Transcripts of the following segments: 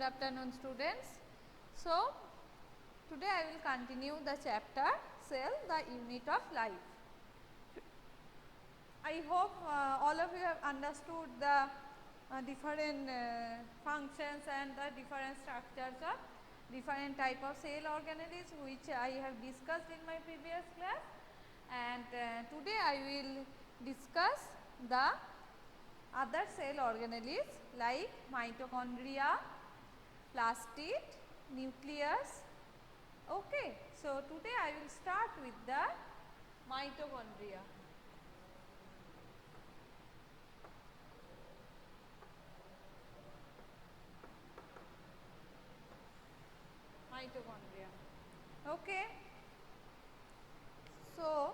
Good afternoon, students. So, today I will continue the chapter Cell, the Unit of Life. I hope all of you have understood the different functions and the different structures of different type of cell organelles which I have discussed in my previous class, and today I will discuss the other cell organelles like mitochondria, plastid, nucleus. Okay, so today I will start with the mitochondria. Mitochondria. Okay. So,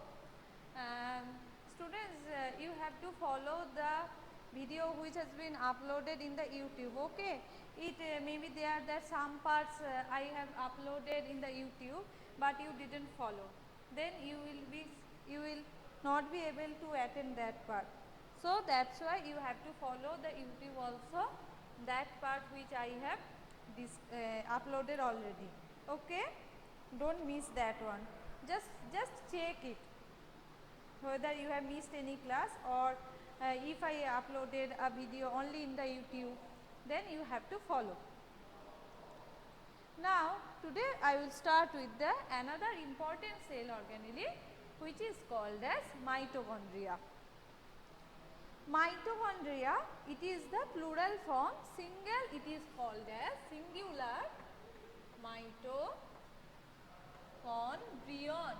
students, you have to follow the video which has been uploaded in the YouTube. Okay, it maybe there some parts I have uploaded in the YouTube, but you didn't follow. Then you will not be able to attend that part. So that's why you have to follow the YouTube also, that part which I have uploaded already. Okay, don't miss that one. Just check it whether you have missed any class, or if I uploaded a video only in the YouTube, then you have to follow. Now today I will start with the another important cell organelle which is called as mitochondria. Mitochondria, it is the plural form, single it is called as singular mitochondrion.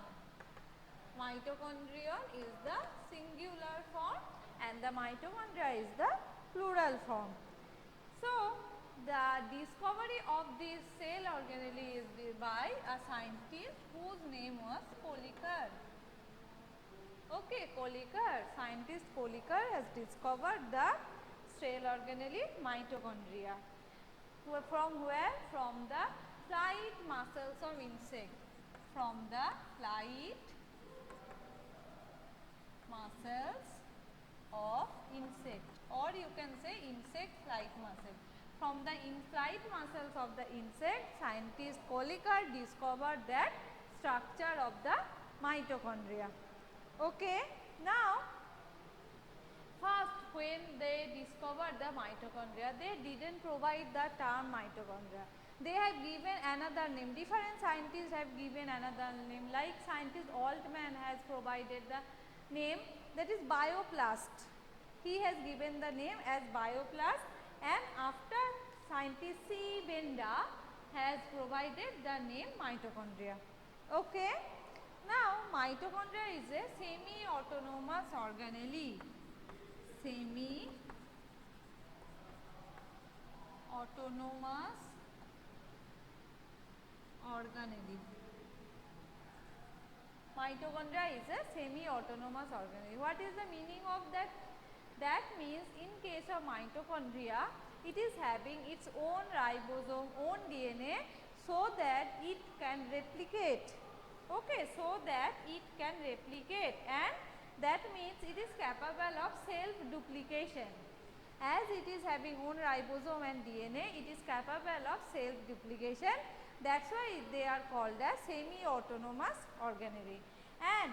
Mitochondrion is the singular form and the mitochondria is the plural form. So, the discovery of this cell organelle is by a scientist whose name was Kolliker. Okay, Kolliker, scientist Kolliker has discovered the cell organelle mitochondria. From where? From the flight muscles of insect. From the flight muscles of insect, or you can say insect flight muscle. From the flight muscles of the insect, scientist Kolliker discovered that structure of the mitochondria. Okay, now first when they discovered the mitochondria, they didn't provide the term mitochondria. They have given another name. Different scientists have given another name, like scientist Altman has provided the name, that is bioplast. He has given the name as bioplast, and after scientist C. Benda has provided the name mitochondria. Okay. Now mitochondria is a semi-autonomous organelle. Semi-autonomous organelle. Mitochondria is a semi-autonomous organelle. What is the meaning of that? That means in case of mitochondria, it is having its own ribosome, own DNA, so that it can replicate. Okay, so that it can replicate, and that means it is capable of self-duplication. As it is having own ribosome and DNA, it is capable of self-duplication. That's why they are called as semi-autonomous organelle. And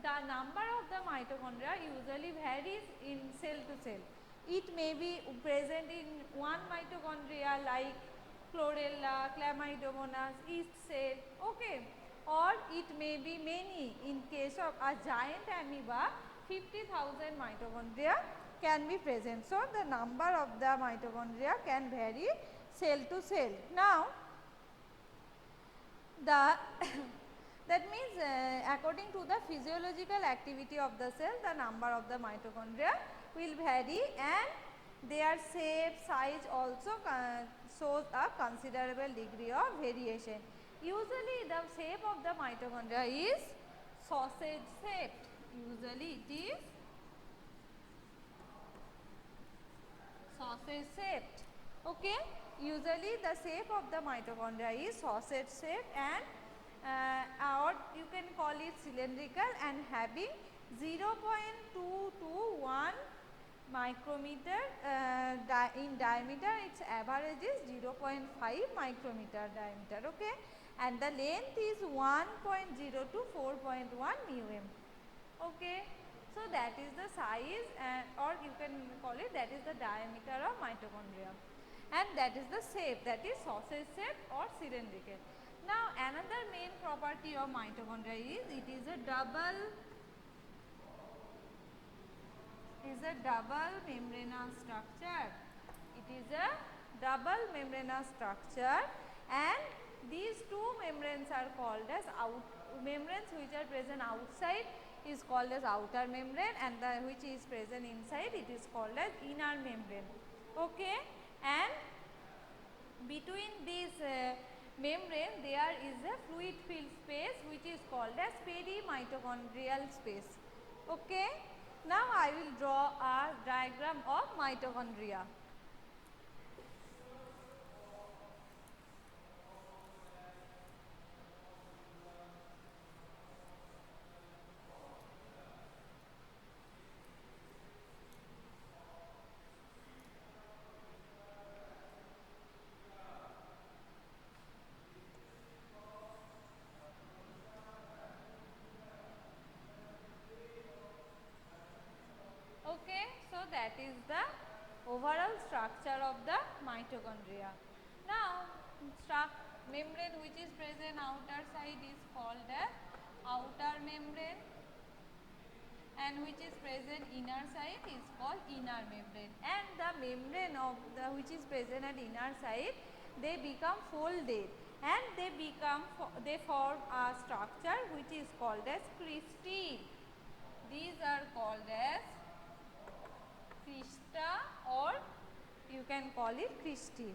the number of the mitochondria usually varies in cell to cell. It may be present in one mitochondria like chlorella, chlamydomonas, yeast cell. Okay. Or it may be many. In case of a giant amoeba, 50,000 mitochondria can be present. So, the number of the mitochondria can vary cell to cell. Now, that means according to the physiological activity of the cell, the number of the mitochondria will vary, and their shape, size also shows a considerable degree of variation. Usually the shape of the mitochondria is sausage shaped. Usually it is sausage shaped. Okay. Usually the shape of the mitochondria is sausage shaped, and or you can call it cylindrical and having 0.2 to 1 micrometer, in diameter its average is 0.5 micrometer diameter, okay, and the length is 1.0 to 4.1 mm, okay. So that is the size, or you can call it, that is the diameter of mitochondria, and that is the shape, that is sausage shape or cylindrical. Now another main property of mitochondria is it is a double membranous structure. It is a double membranous structure, and these two membranes are called as membranes which are present outside is called as outer membrane, and the which is present inside it is called as inner membrane, okay. And between these membrane there is a fluid filled space which is called as perimitochondrial space, okay. Now I will draw a diagram of mitochondria. Okay, so that is the overall structure of the mitochondria. Now, membrane which is present outer side is called as outer membrane, and which is present inner side is called inner membrane. And the membrane of the which is present at inner side, they become folded, and they form a structure which is called as cristae. These are called as crista, or you can call it cristae.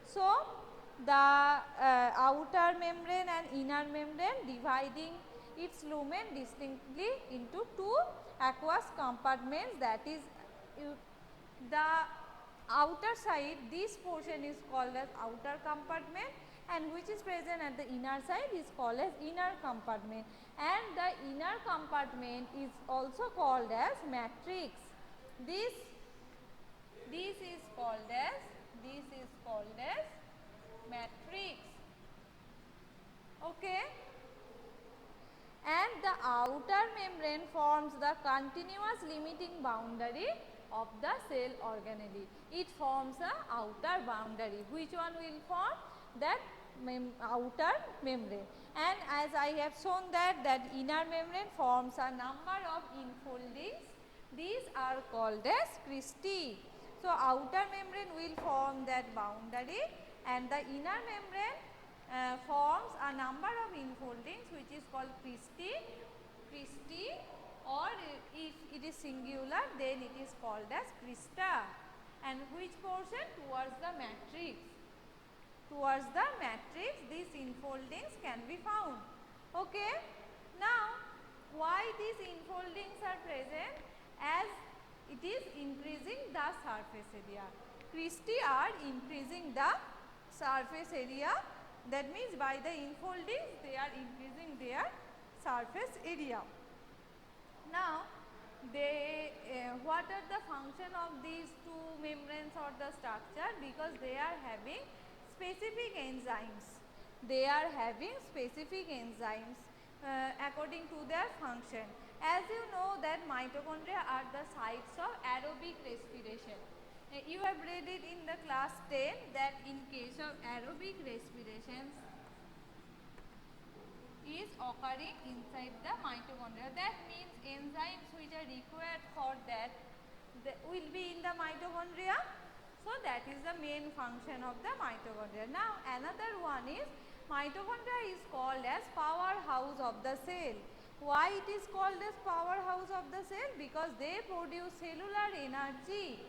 So the outer membrane and inner membrane dividing its lumen distinctly into two aqueous compartments, that is the outer side, this portion is called as outer compartment, and which is present at the inner side is called as inner compartment, and the inner compartment is also called as matrix. This is called as matrix, okay. And the outer membrane forms the continuous limiting boundary of the cell organelle. It forms a outer boundary. Which one will form? That outer membrane. And as I have shown that inner membrane forms a number of infoldings. These are called as cristae. So outer membrane will form that boundary, and the inner membrane forms a number of infoldings which is called cristae, or if it is singular then it is called as crista. And which portion? Towards the matrix. Towards the matrix these infoldings can be found, okay. Now why these infoldings are present? As it is increasing the surface area. Cristae are increasing the surface area, that means by the infoldings they are increasing their surface area. Now what are the function of these two membranes or the structure? Because they are having specific enzymes. They are having specific enzymes according to their function. As you know that mitochondria are the sites of aerobic respiration. You have read it in the class 10 that in case of aerobic respiration is occurring inside the mitochondria. That means enzymes which are required for that will be in the mitochondria. So that is the main function of the mitochondria. Now another one is mitochondria is called as powerhouse of the cell. Why it is called as powerhouse of the cell? Because they produce cellular energy.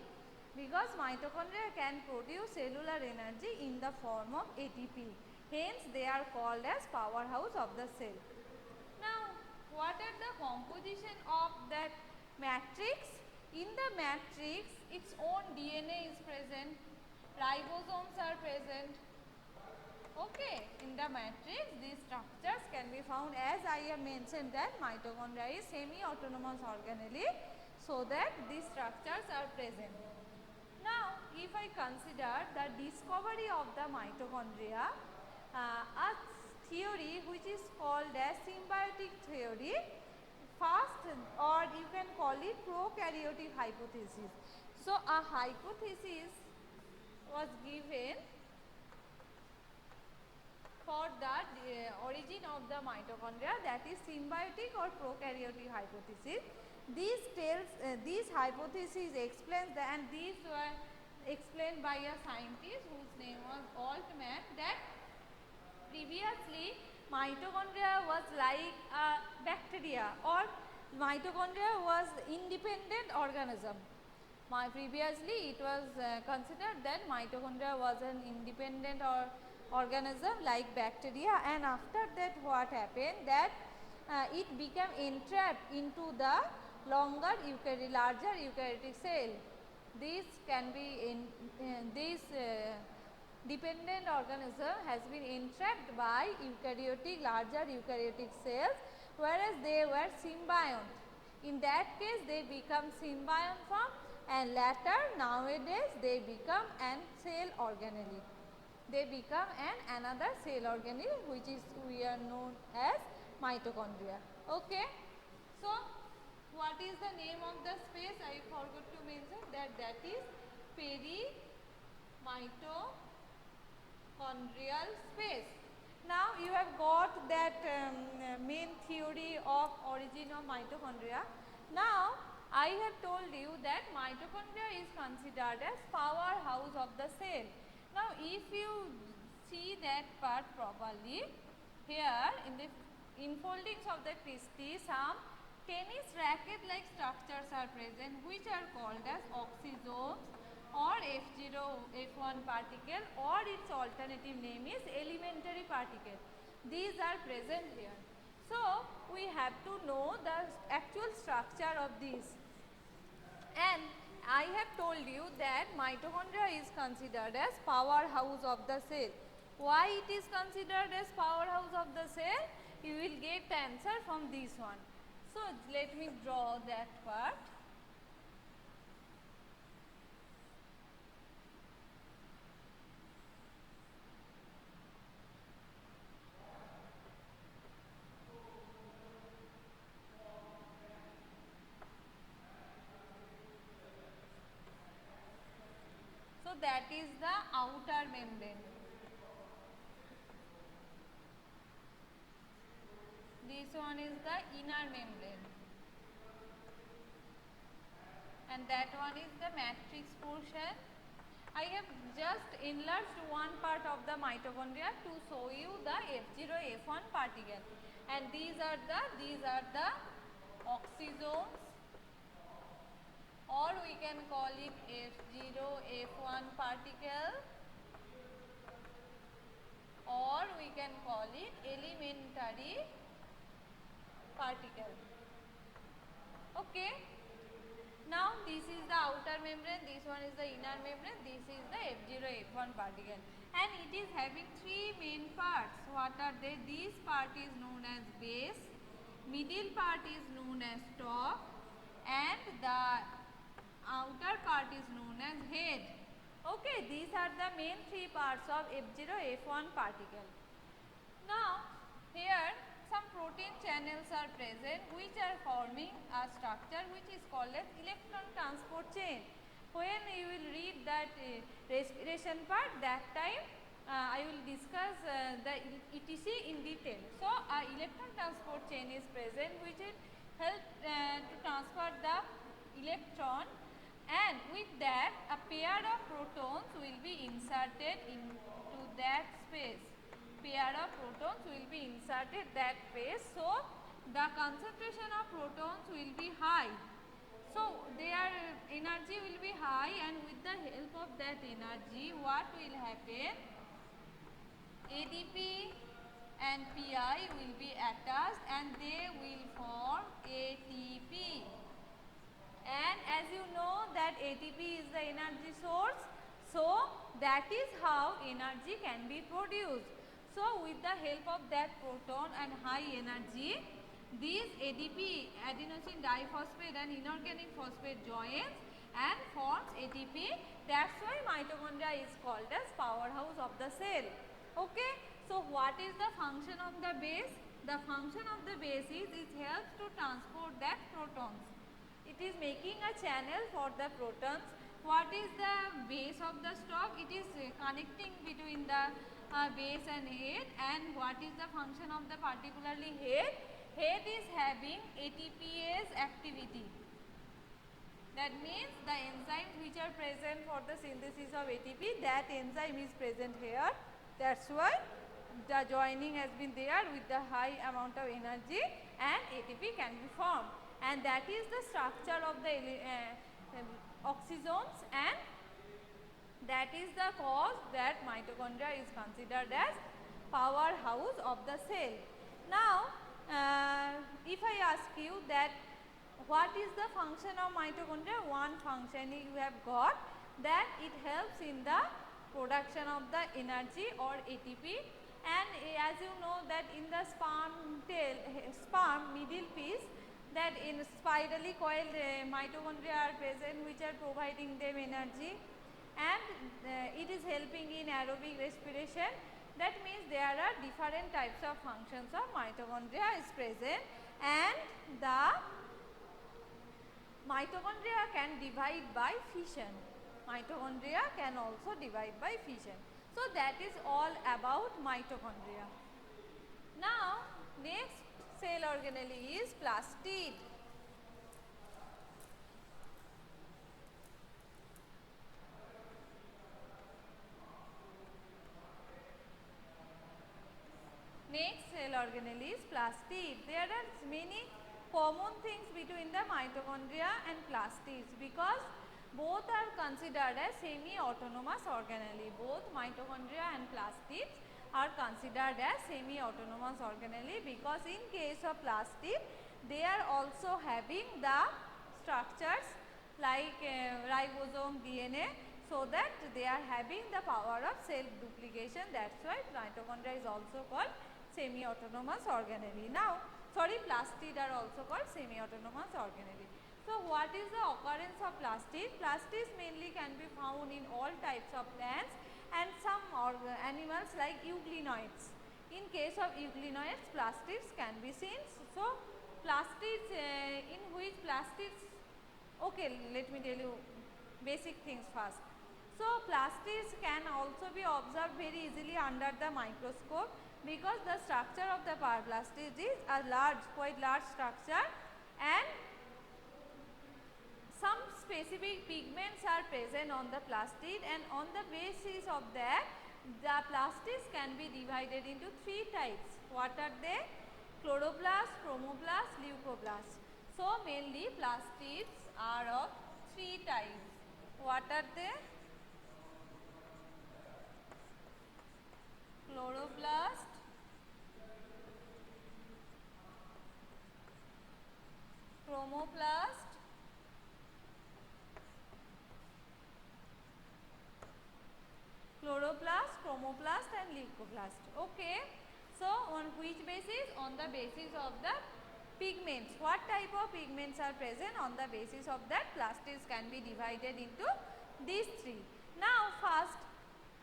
Because mitochondria can produce cellular energy in the form of ATP. Hence they are called as powerhouse of the cell. Now what are the composition of that matrix? In the matrix its own DNA is present, ribosomes are present, okay. In the matrix these structures can be found. As I have mentioned that mitochondria is semi-autonomous organelle. so that these structures are present. Now, if I consider the discovery of the mitochondria, a theory which is called as symbiotic theory, first, or you can call it prokaryotic hypothesis. So, a hypothesis was given for the origin of the mitochondria, that is symbiotic or prokaryotic hypothesis. These hypotheses explains and these were explained by a scientist whose name was Altman, that previously mitochondria was like a bacteria, or mitochondria was independent organism. Previously it was considered that mitochondria was an independent organism like bacteria, and after that what happened, that it became entrapped into the larger eukaryotic cell. This can be this dependent organism has been entrapped by larger eukaryotic cells, whereas they were symbiont. In that case they become symbiont form, and later nowadays they become an cell organelle. They become another cell organelle, which is we are known as mitochondria. Okay. So, what is the name of the space? I forgot to mention that is perimitochondrial space. Now, you have got that main theory of origin of mitochondria. Now, I have told you that mitochondria is considered as powerhouse of the cell. Now, if you see that part properly, here in the infoldings of the cristae, some tennis racket like structures are present, which are called as oxysomes or F0, F1 particle, or its alternative name is elementary particle. These are present here. So, we have to know the actual structure of these. And I have told you that mitochondria is considered as powerhouse of the cell. Why it is considered as powerhouse of the cell? You will get the answer from this one. So, let me draw that part. So, that is the outer membrane. This one is the inner membrane. And that one is the matrix portion. I have just enlarged one part of the mitochondria to show you the F0, F1 particle. And these are the oxysomes, or we can call it F0, F1 particle, or we can call it elementary particle. Okay. Now, this is the outer membrane, this one is the inner membrane, this is the F0, F1 particle, and it is having three main parts. What are they? This part is known as base, middle part is known as top, and the outer part is known as head. Okay, these are the main three parts of F0, F1 particle. Now, here some protein channels are present which are forming a structure which is called as electron transport chain. When you will read that respiration part, that time I will discuss the ETC in detail. So, a electron transport chain is present which will help to transfer the electron, and with that a pair of protons will be inserted into that space. Pair of protons will be inserted that space. So, the concentration of protons will be high. So, their energy will be high, and with the help of that energy, what will happen? ADP and Pi will be attached and they will form ATP. And as you know that ATP is the energy source, so that is how energy can be produced. So, with the help of that proton and high energy, these ADP, adenosine diphosphate and inorganic phosphate joins and forms ATP. That's why mitochondria is called as powerhouse of the cell. Okay. So what is the function of the base? The function of the base is it helps to transport that protons. It is making a channel for the protons. What is the base of the stalk? It is connecting between the base and head. And what is the function of the particularly head? Head is having ATPase activity. That means the enzymes which are present for the synthesis of ATP, that enzyme is present here. That's why the joining has been there with the high amount of energy and ATP can be formed. And that is the structure of the oxysomes, and that is the cause that mitochondria is considered as powerhouse of the cell. Now, if I ask you that what is the function of mitochondria? One function you have got, that it helps in the production of the energy or ATP. And as you know that in the sperm middle piece, that in spirally coiled mitochondria are present which are providing them energy, and it is helping in aerobic respiration. That means there are different types of functions of mitochondria is present, and the mitochondria can divide by fission. Mitochondria can also divide by fission. So that is all about mitochondria. Now next cell organelle is plastid. Next cell organelle is plastid. There are many common things between the mitochondria and plastids because both are considered as semi-autonomous organelle. Both mitochondria and plastids are considered as semi-autonomous organelle because in case of plastid, they are also having the structures like ribosome, DNA, so that they are having the power of self-duplication. That's why mitochondria is also called semi-autonomous organelle. Now, plastid are also called semi-autonomous organelle. So, what is the occurrence of plastid? Plastids mainly can be found in all types of plants and some animals like euglenoids. In case of euglenoids, plastids can be seen. So, plastids, in which plastids, okay, let me tell you basic things first. So, plastids can also be observed very easily under the microscope because the structure of the plastid is a large, quite large structure, and some specific pigments are present on the plastid, and on the basis of that the plastids can be divided into three types. What are they? Chloroplast, chromoplast, leucoplast. So, mainly plastids are of three types. What are they? Chloroplast, chromoplast, chromoplast and leucoplast. Okay. So, on which basis? On the basis of the pigments. What type of pigments are present? On the basis of that, plastids can be divided into these three. Now, first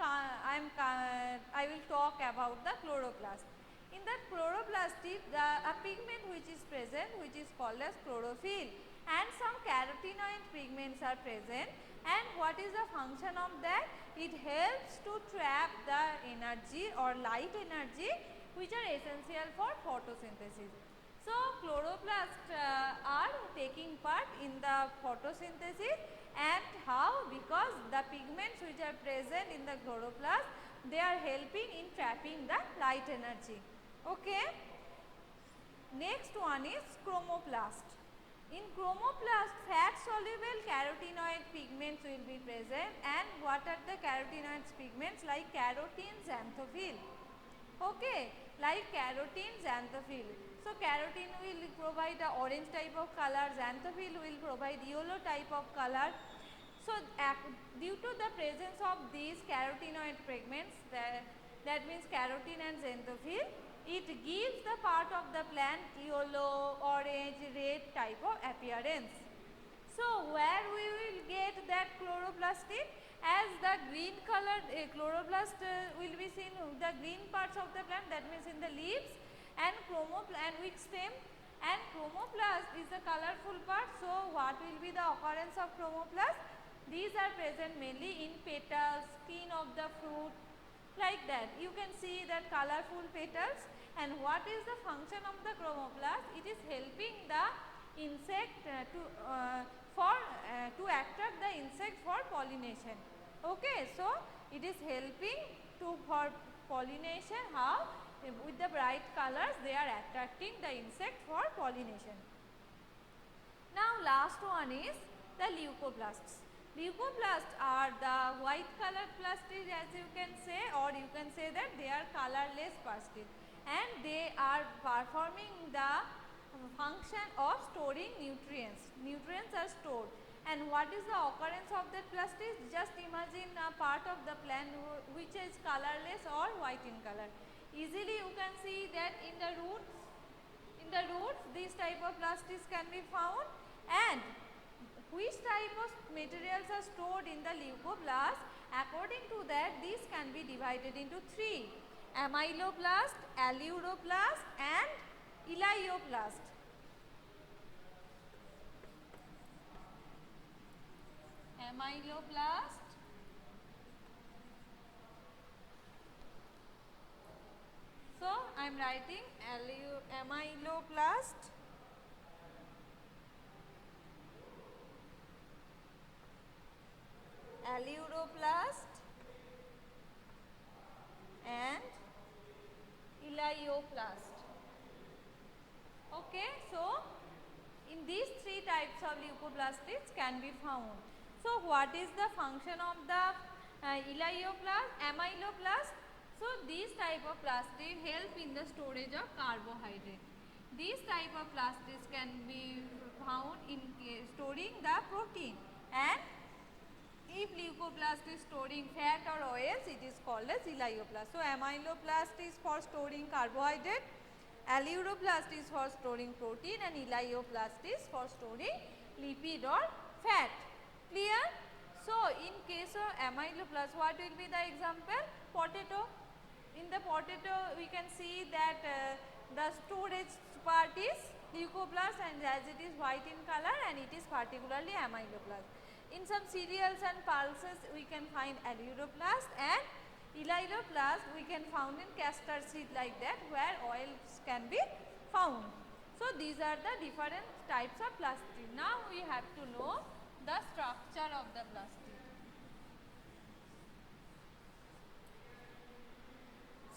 I will talk about the chloroplast. In the chloroplastid, a pigment which is present, which is called as chlorophyll, and some carotenoid pigments are present. And what is the function of that? It helps to trap the energy or light energy which are essential for photosynthesis. So, chloroplasts are taking part in the photosynthesis, and how? Because the pigments which are present in the chloroplast, they are helping in trapping the light energy. Okay. Next one is chromoplast. In chromoplast, fat soluble carotenoid pigments will be present, and what are the carotenoid pigments? Like carotene, xanthophyll. Okay, like carotene, xanthophyll. So, carotene will provide a orange type of color, xanthophyll will provide yellow type of color. So, due to the presence of these carotenoid pigments, that means carotene and xanthophyll, it gives the part of the plant yellow, type of appearance. So where we will get that chloroplastid? As the green colored chloroplast will be seen the green parts of the plant, that means in the leaves, and weak stem, and chromoplast is the colorful part. So what will be the occurrence of chromoplast? These are present mainly in petals, skin of the fruit, like that. You can see that colorful petals. And what is the function of the chromoplast? It is helping the insect to attract the insect for pollination. Okay, so it is helping for pollination. How? With the bright colors they are attracting the insect for pollination. Now last one is the leucoplasts. Leucoplasts are the white colored plastid, as you can say, or you can say that they are colorless plastid, and they are performing the function of storing nutrients. Nutrients are stored. And what is the occurrence of that plastid? Just imagine a part of the plant which is colorless or white in color. Easily you can see that in the roots these type of plastids can be found. And which type of materials are stored in the leucoplast? According to that, these can be divided into three: amyloplast, aleuroplast and elaioplast. Amyloplast, so I am writing amyloplast, aleuroplast and elaioplast. Okay, so in these three types of leucoplastids can be found. So what is the function of the amyloplast? So these type of plastids help in the storage of carbohydrate. These type of plastids can be found in storing the protein, and if leucoplast is storing fat or oils, it is called as elaioplast. So amyloplast is for storing carbohydrate, aleuroplast is for storing protein, and elaioplast is for storing lipid or fat. Clear? So in case of amyloplast, what will be the example? Potato. In the potato we can see that the storage part is leucoplast, and as it is white in color, and it is particularly amyloplast. In some cereals and pulses we can find aleuroplast, and elaioplast we can found in castor seed, like that, where oils can be found. So these are the different types of plastid. Now we have to know the structure of the plastid.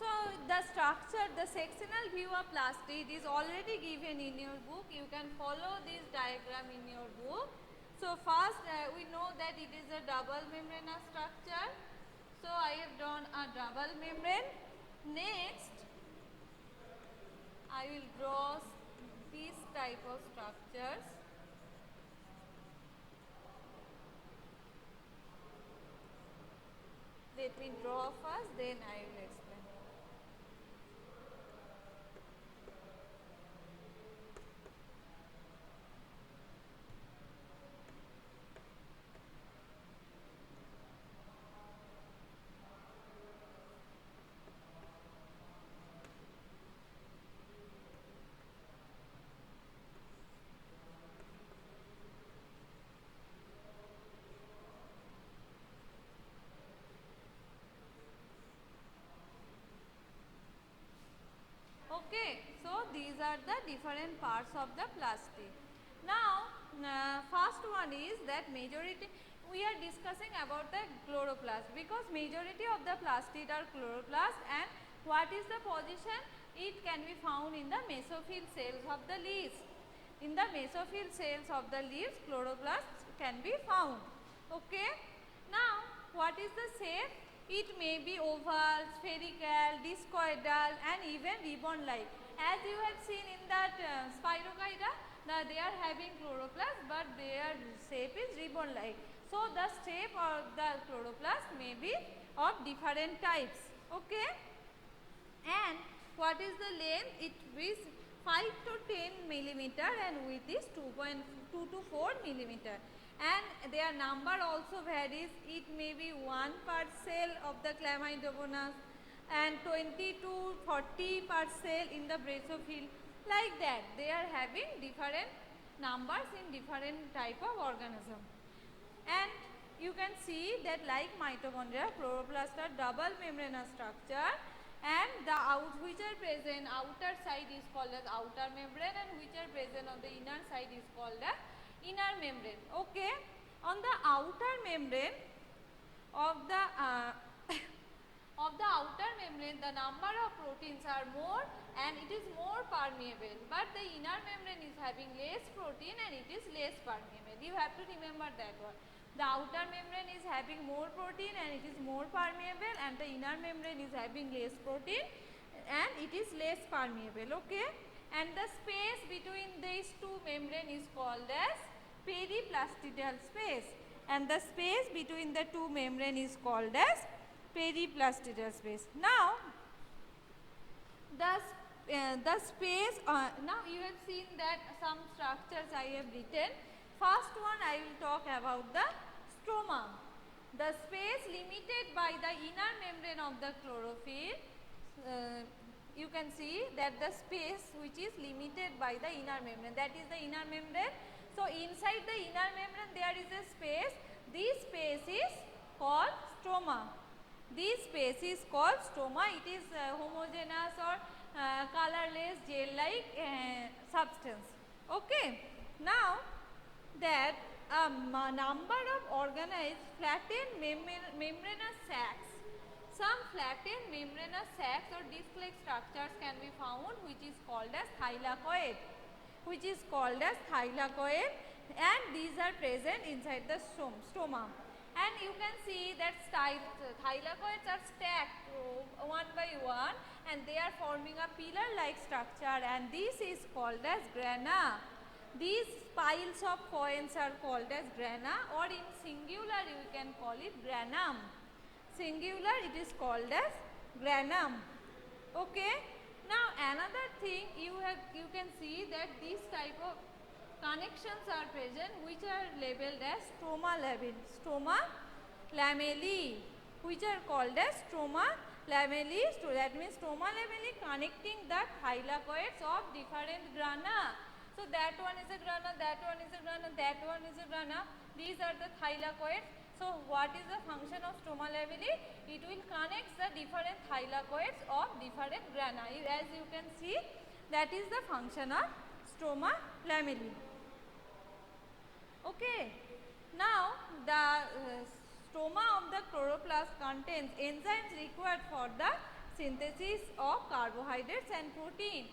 So the structure, the sectional view of plastid is already given in your book. You can follow this diagram in your book. So first we know that it is a double membranous structure. So I have drawn a double membrane. Next I will draw these type of structures. Let me draw first, then I will explain. Okay, so these are the different parts of the plastid. Now, first one is that majority, we are discussing about the chloroplast, because majority of the plastid are chloroplast. And what is the position? It can be found in the mesophyll cells of the leaves. In the mesophyll cells of the leaves, chloroplasts can be found. Okay. Now, what is the shape? It may be oval, spherical, discoidal, and even ribbon-like. As you have seen in that Spirogyra, they are having chloroplast, but their shape is ribbon-like. So the shape of the chloroplast may be of different types. Okay. And what is the length? It is 5 to 10 millimeter and width is 2.2 to 4 millimeter. And their number also varies. It may be 1 per cell of the Chlamydomonas and 20 to 40 per cell in the Brazophil. Like that, they are having different numbers in different type of organism. And you can see that like mitochondria, chloroplast are double membranous structure, and the which are present outer side is called as outer membrane, and which are present on the inner side is called as inner membrane. Okay, on the outer membrane of the of the outer membrane, the number of proteins are more and it is more permeable, but the inner membrane is having less protein and it is less permeable. You have to remember that one. The outer membrane is having more protein and it is more permeable, and the inner membrane is having less protein and it is less permeable. Okay, and the space between these two membrane is called as periplastidial space, and the space between the two membrane is called as periplastidial space. Now the space, now you have seen that some structures I have written. First one I will talk about the stroma. The space limited by the inner membrane of the chlorophyll, you can see that the space which is limited by the inner membrane, that is the inner membrane. So inside the inner membrane there is a space. This space is called stroma. This space is called stroma. It is homogeneous or colorless gel-like substance. Okay. Now that a number of organized flattened membranous sacs, some flattened membranous sacs or disc-like structures can be found, which is called as thylakoid, and these are present inside the stroma. And you can see that thylakoids are stacked one by one, and they are forming a pillar-like structure, and this is called as grana. These piles of coins are called as grana, or in singular you can call it granum. Singular it is called as granum. Okay. Now another thing you can see that these type of connections are present which are labeled as stroma lamellae, which are called as stroma lamellae. So that means stroma lamellae connecting the thylakoids of different grana. So that one is a grana, that one is a grana, that one is a grana. These are the thylakoids. So what is the function of stroma lamellae? It will connect the different thylakoids of different grana. As you can see, that is the function of stroma lamellae. Okay. Now the stroma of the chloroplast contains enzymes required for the synthesis of carbohydrates and protein.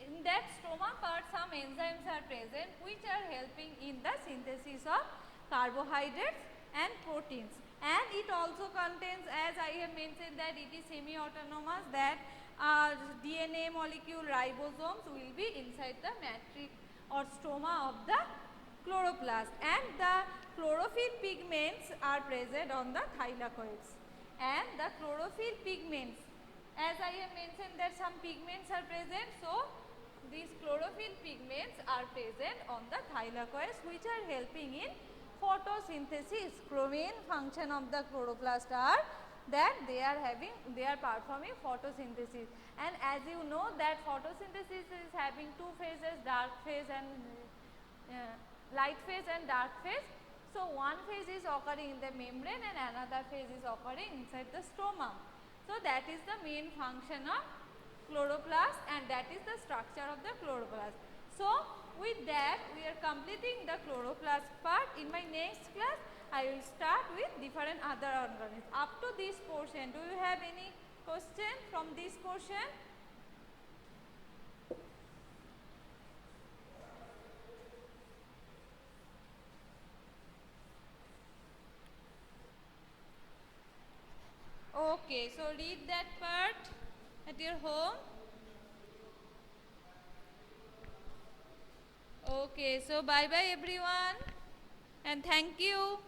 In that stroma part, some enzymes are present which are helping in the synthesis of carbohydrates and proteins. And it also contains, as I have mentioned, that it is semi-autonomous, that DNA molecule ribosomes will be inside the matrix or stroma of the chloroplast, and the chlorophyll pigments are present on the thylakoids. And the chlorophyll pigments, as I have mentioned that some pigments are present, so these chlorophyll pigments are present on the thylakoids which are helping in photosynthesis. Main function of the chloroplast are that they are performing photosynthesis, and as you know that photosynthesis is having two phases, dark phase and light phase and dark phase. So one phase is occurring in the membrane and another phase is occurring inside the stroma. So that is the main function of chloroplast, and that is the structure of the chloroplast. So with that we are completing the chloroplast part. In my next class I will start with different other organisms. Up to this portion, do you have any question from this portion? Okay, so read that part at your home. Okay, so bye bye everyone, and thank you.